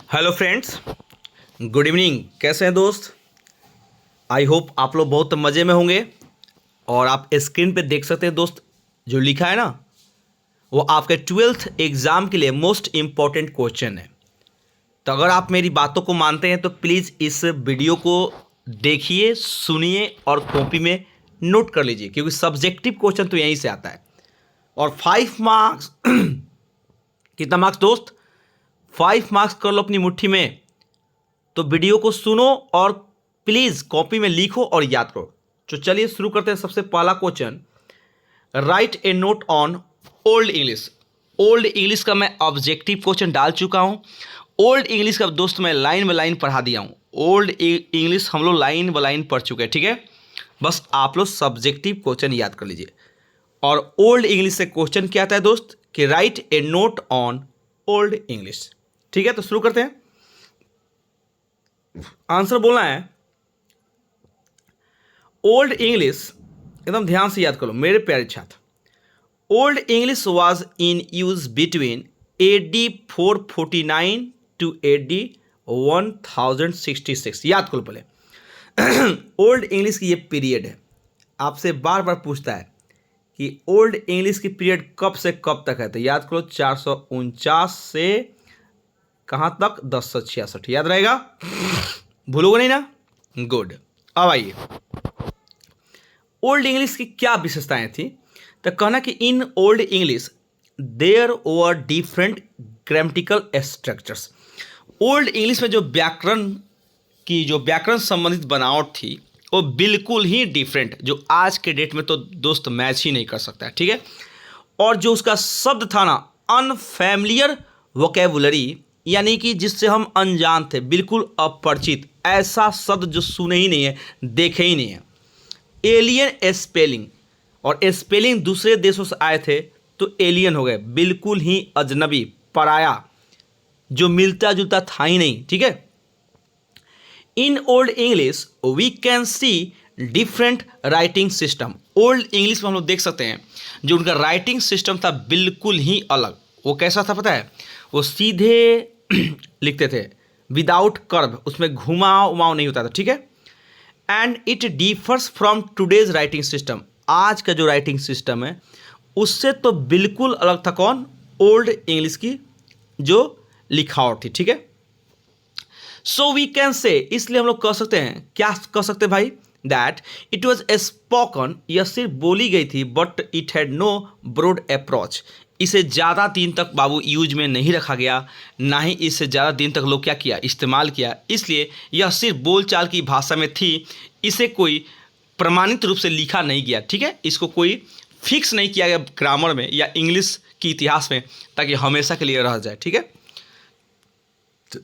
Hello friends, good evening. कैसे हैं दोस्त? आई होप आप लोग बहुत मज़े में होंगे। और आप स्क्रीन पे देख सकते हैं दोस्त, जो लिखा है ना, वो आपके 12th एग्ज़ाम के लिए मोस्ट इम्पॉर्टेंट क्वेश्चन है। तो अगर आप मेरी बातों को मानते हैं तो प्लीज़ इस वीडियो को देखिए, सुनिए और कॉपी में नोट कर लीजिए, क्योंकि सब्जेक्टिव क्वेश्चन तो यहीं से आता है। और 5 मार्क्स कितना मार्क्स दोस्त? 5 मार्क्स कर लो अपनी मुट्ठी में। तो वीडियो को सुनो और प्लीज़ कॉपी में लिखो और याद करो। तो चलिए शुरू करते हैं। सबसे पहला question, right a note on old English. Old English का मैं ऑब्जेक्टिव क्वेश्चन डाल चुका हूँ। ओल्ड इंग्लिश का दोस्त मैं लाइन बाय लाइन पढ़ा दिया हूँ। ओल्ड इंग्लिश हम लोग लाइन बाय लाइन पढ़ चुके हैं, ठीक है। बस आप लोग सब्जेक्टिव क्वेश्चन याद कर लीजिए। और ओल्ड इंग्लिश से क्वेश्चन क्या आता है दोस्त कि right a note on old English. ठीक है, तो शुरू करते हैं। आंसर बोलना है ओल्ड इंग्लिश। एकदम ध्यान से याद करो मेरे प्यारे छात्र। Old English was in use between AD 449 to AD 1066। याद करो पहले। ओल्ड इंग्लिश की ये पीरियड है। आपसे बार बार पूछता है कि ओल्ड इंग्लिश की पीरियड कब से कब तक है, तो याद करो 449 से कहाँ तक? 1066। याद रहेगा, भूलोगे नहीं ना? गुड। अब आइए, ओल्ड इंग्लिश की क्या विशेषताएं थी? तो कहना कि in old English there were different grammatical structures. Old English में जो व्याकरण संबंधित बनावट थी वो बिल्कुल ही डिफरेंट, जो आज के डेट में तो दोस्त मैच ही नहीं कर सकता है, ठीक है। और जो उसका शब्द था ना, अनफैमिलियर वोकेबुलरी, यानी कि जिससे हम अनजान थे, बिल्कुल अपरिचित, ऐसा शब्द जो सुने ही नहीं है, देखे ही नहीं है। एलियन स्पेलिंग, और स्पेलिंग दूसरे देशों से आए थे तो एलियन हो गए, बिल्कुल ही अजनबी, पराया, जो मिलता जुलता था ही नहीं, ठीक है। In old English we can see different writing system. Old English में हम लोग देख सकते हैं जो उनका राइटिंग सिस्टम था बिल्कुल ही अलग। वो कैसा था पता है? वो सीधे लिखते थे, विदाउट कर्व, उसमें घुमाव उमाव नहीं होता था, ठीक है। And it differs from today's writing system. आज का जो राइटिंग सिस्टम है उससे तो बिल्कुल अलग था। कौन? ओल्ड इंग्लिश की जो लिखावट थी, ठीक है। सो वी कैन से, इसलिए हम लोग कह सकते हैं, क्या कह सकते हैं भाई? दैट इट वॉज स्पोकन, यह सिर्फ बोली गई थी, but it had no broad approach. इसे ज़्यादा दिन तक बाबू यूज में नहीं रखा गया, ना ही इसे ज़्यादा दिन तक लोग क्या किया, इस्तेमाल किया। इसलिए यह सिर्फ बोलचाल की भाषा में थी, इसे कोई प्रमाणित रूप से लिखा नहीं गया, ठीक है। इसको कोई फिक्स नहीं किया गया ग्रामर में या इंग्लिश की इतिहास में, ताकि हमेशा के लिए रह जाए, ठीक है।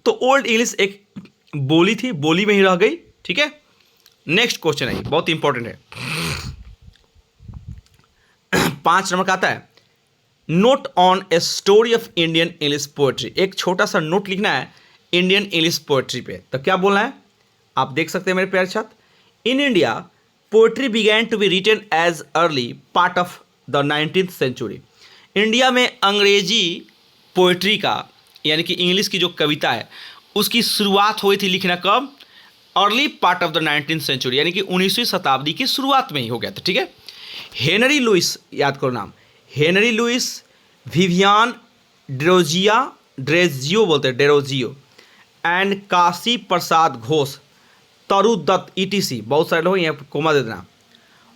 तो ओल्ड इंग्लिश एक बोली थी, बोली में ही रह गई, ठीक है। नेक्स्ट क्वेश्चन है, बहुत इंपॉर्टेंट है। 5 नंबर का आता है, note on a story of Indian English poetry. एक छोटा सा नोट लिखना है इंडियन इंग्लिश पोएट्री पे। तो क्या बोलना है आप देख सकते हैं मेरे प्यारे छात्र। In India poetry began to be written as early part of the 19th century. India में अंग्रेजी पोएट्री का, यानी कि इंग्लिश की जो कविता है, उसकी शुरुआत हुई थी लिखना कब? Early part of the 19th century, यानी कि 19वीं शताब्दी की शुरुआत में ही हो गया था, ठीक है। हेनरी लुइस, याद करो नाम, हेनरी लुइस, विवियन ड्रेजियो बोलते हैं, डेरोजियो, एंड काशी प्रसाद घोष, तरु दत्त, ETC, बहुत सारे लोग यहाँ कोमा दे देना,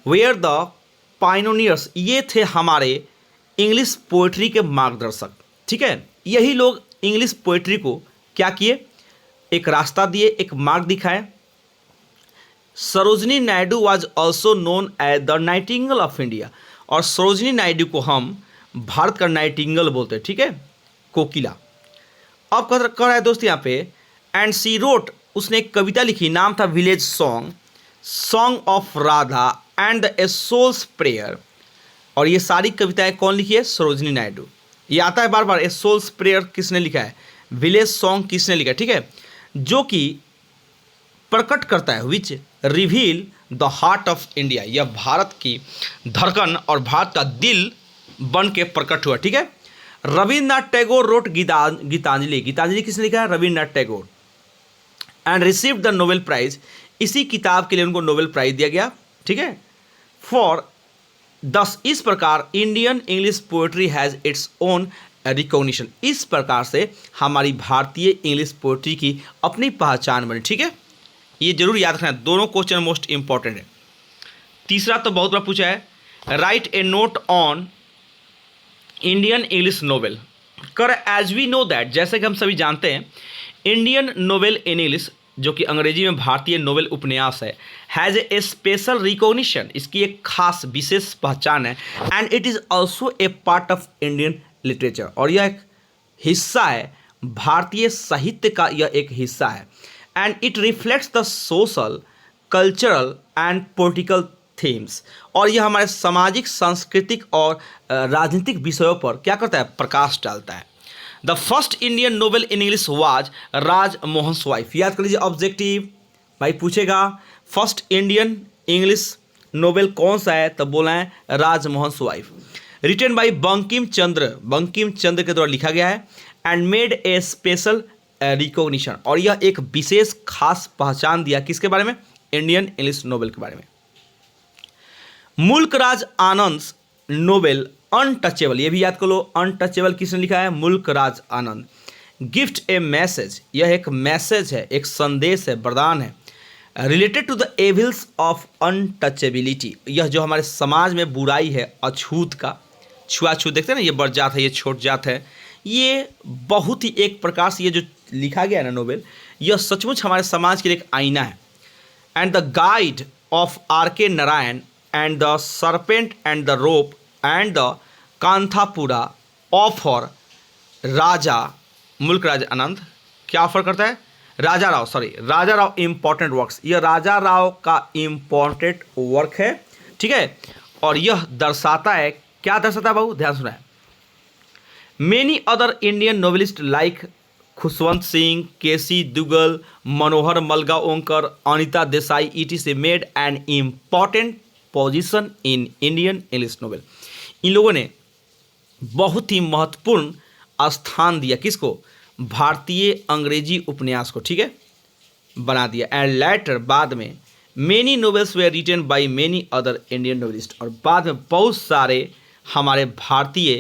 वेयर द पाइनोनियर्स, ये थे हमारे इंग्लिश पोएट्री के मार्गदर्शक, ठीक है। यही लोग इंग्लिश पोएट्री को क्या किए? एक रास्ता दिए, एक मार्ग दिखाए। Sarojini Naidu was also known as the nightingale of India, और सरोजनी नायडू को हम भारत का नाइटिंगेल बोलते हैं, ठीक है, कोकिला। अब कर रहा है दोस्त यहाँ पे, एंड सी रोट, उसने एक कविता लिखी, नाम था village song, song of Radha and the a soul's prayer. और ये सारी कविताएं कौन लिखी है? सरोजनी नायडू। ये आता है बार बार, ए सोल्स प्रेयर किसने लिखा है, विलेज सॉन्ग किसने लिखा है, ठीक है, जो कि प्रकट करता है, which reveal the heart of India, यह भारत की धड़कन और भारत का दिल बन के प्रकट हुआ, ठीक है। रविन्द्रनाथ टैगोर रोट गीतांजलि। गीतांजलि किसने लिखा है? Rabindranath Tagore. And received the Nobel prize, इसी किताब के लिए उनको नोबेल प्राइज दिया गया, ठीक है। फॉर दस, इस प्रकार Indian English poetry has its own recognition, इस प्रकार से हमारी भारतीय इंग्लिश पोएट्री की अपनी पहचान बनी, ठीक है। ये जरूर याद रखना, दोनों क्वेश्चन मोस्ट इंपॉर्टेंट है। तीसरा तो बहुत बड़ा पूछा है, right a note on Indian English novel. कर एज वी नो दैट, जैसे कि हम सभी जानते हैं, इंडियन नोवेल इन इंग्लिश, जो कि अंग्रेजी में भारतीय नोवेल उपन्यास है, हैज़ ए स्पेशल रिकॉग्निशन, इसकी एक खास विशेष पहचान है। And it is also a part of Indian literature, और यह एक हिस्सा है भारतीय साहित्य का, यह एक हिस्सा है। And it reflects the social, cultural and political themes, और यह हमारे सामाजिक, सांस्कृतिक और राजनीतिक विषयों पर क्या करता है? प्रकाश डालता है। The first Indian novel in English was Rajmohan wife. याद कर लीजिए, ऑब्जेक्टिव भाई पूछेगा फर्स्ट इंडियन इंग्लिश नोवेल कौन सा है, तब बोला है Rajmohan wife. Written by Bankim Chandra, Bankim Chandra के द्वारा लिखा गया है। And made a special recognition, और यह एक विशेष खास पहचान दिया किसके बारे में? इंडियन इंग्लिश नोवेल के बारे में। मुल्कराज आनंद नोवेल अनटचेबल, ये भी याद कर लो, अनटचेबल किसने लिखा है? Mulk Raj Anand. Gift a message, यह एक मैसेज है, एक संदेश है, वरदान है। Related to the evils of untouchability, यह जो हमारे समाज में बुराई है, अछूत का, छुआछूत देखते हैं ना, ये बड़ जात है, ये छोट जात है, ये बहुत ही एक प्रकार से ये जो लिखा गया है ना नोवेल, यह सचमुच हमारे समाज के लिए एक आईना है। And the guide of R.K. Narayan and the serpent and the rope and the Kanthapura of Raja Mulkraj Anand, क्या ऑफर करता है? राजा राव इम्पॉर्टेंट वर्क्स, यह राजा राव का इम्पॉर्टेंट वर्क है, ठीक है। और यह दर्शाता है, क्या दर्शाता है बाबू? ध्यान सुना है। Many other Indian novelist like Khushwant Singh, K C Duggal, Manohar Malgaonkar, Anita Desai, ETC made an important position in Indian English novel. इन लोगों ने बहुत ही महत्वपूर्ण स्थान दिया किसको? भारतीय अंग्रेजी उपन्यास को, ठीक है, बना दिया। एंड लेटर, बाद में, many novels were written by many other Indian novelist, और बाद में बहुत सारे हमारे भारतीय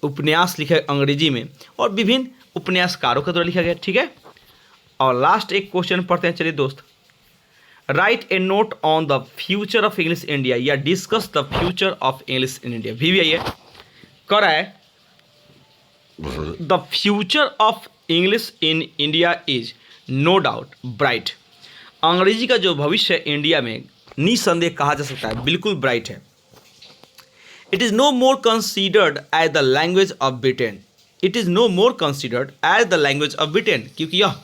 उपन्यास लिखे अंग्रेजी में, और विभिन्न उपन्यासकारों के द्वारा लिखा गया, ठीक है। और लास्ट एक क्वेश्चन पढ़ते हैं, चलिए दोस्त। Write a note on the future of English India, या discuss the future of English in India, भी है कर रहा है। The future of English in India is no doubt bright, अंग्रेजी का जो भविष्य है इंडिया में निसंदेह कहा जा सकता है, बिल्कुल ब्राइट है। It is no more considered as the language of Britain, it is no more considered as the language of Britain, क्योंकि यह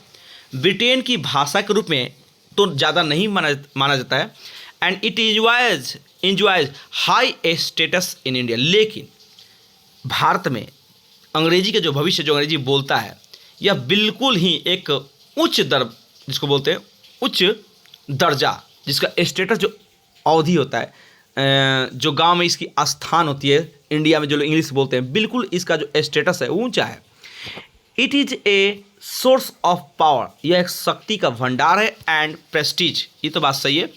ब्रिटेन की भाषा के रूप में तो ज़्यादा नहीं माना जाता है। And it enjoys high status in India, लेकिन भारत में अंग्रेजी का जो भविष्य, जो अंग्रेजी बोलता है, यह बिल्कुल ही एक उच्च दर, जिसको बोलते हैं उच्च दर्जा, जिसका स्टेटस, जो अवधि होता है, जो गांव में इसकी स्थान होती है, इंडिया में जो लोग इंग्लिश बोलते हैं, बिल्कुल इसका जो स्टेटस है ऊंचा है। It is a source of power, यह एक शक्ति का भंडार है। एंड प्रेस्टीज, ये तो बात सही है,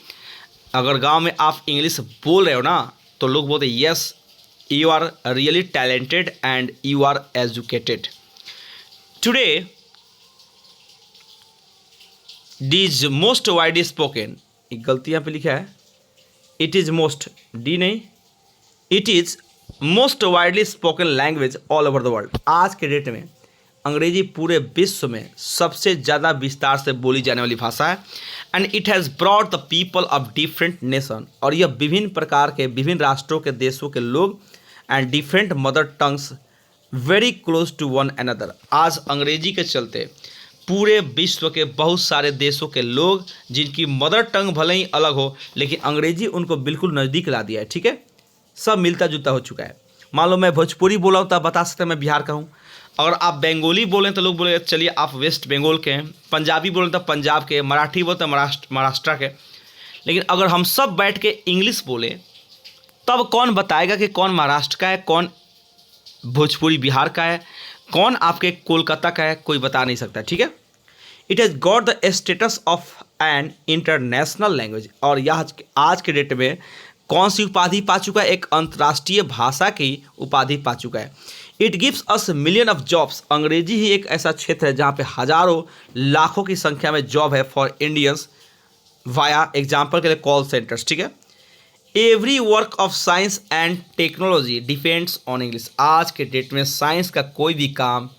अगर गांव में आप इंग्लिश बोल रहे हो ना, तो लोग बोलते हैं yes you are really talented and you are educated. Today, this most widely spoken, एक गलती यहाँ पे लिखा है, it is most, D नहीं, it is most widely spoken language all over the world. आज के डेट में अंग्रेजी पूरे विश्व में सबसे ज़्यादा विस्तार से बोली जाने वाली भाषा है। And it has brought the people of different nation, और यह विभिन्न प्रकार के, विभिन्न राष्ट्रों के, देशों के लोग and different mother tongues very close to one another. आज अंग्रेजी के चलते पूरे विश्व के बहुत सारे देशों के लोग, जिनकी मदर टंग भले ही अलग हो, लेकिन अंग्रेजी उनको बिल्कुल नज़दीक ला दिया है, ठीक है, सब मिलता जुलता हो चुका है। मान लो मैं भोजपुरी बोला हूँ तो आप बता सकते हैं मैं बिहार का हूँ, अगर आप बंगाली बोलें तो लोग बोले चलिए आप वेस्ट बंगाल के हैं, पंजाबी बोलें तो पंजाब के, मराठी बोलते हैं महाराष्ट्र के। लेकिन अगर हम सब बैठ के इंग्लिश बोलें, तब कौन बताएगा कि कौन महाराष्ट्र का है, कौन भोजपुरी बिहार का है, कौन आपके कोलकाता का है, कोई बता नहीं सकता, ठीक है। It has got the status of an international language, और यह आज के डेट में कौन सी उपाधि पा चुका है, एक अंतर्राष्ट्रीय भाषा की उपाधि पा चुका है। It gives us million of jobs, अंग्रेजी ही एक ऐसा क्षेत्र है जहाँ पे हजारों लाखों की संख्या में जॉब है फॉर इंडियंस वाया एग्जाम्पल के लिए कॉल सेंटर्स, ठीक है। Every work of science and technology depends on English, आज के डेट में साइंस का कोई भी काम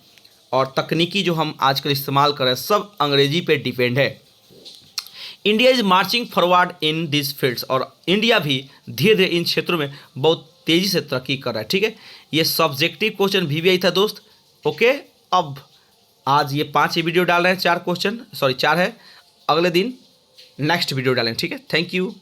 और तकनीकी जो हम आजकल इस्तेमाल कर रहे हैं सब अंग्रेजी पे डिपेंड है। India is marching forward in this fields, और इंडिया भी धीरे धीरे इन क्षेत्रों में बहुत तेज़ी से तरक्की कर रहा है, ठीक है। ये सब्जेक्टिव क्वेश्चन VVI था दोस्त, ओके। अब आज ये 5 वीडियो डाल रहे हैं, 4 क्वेश्चन, सॉरी 4 है, अगले दिन नेक्स्ट वीडियो डालें, ठीक है। Thank you.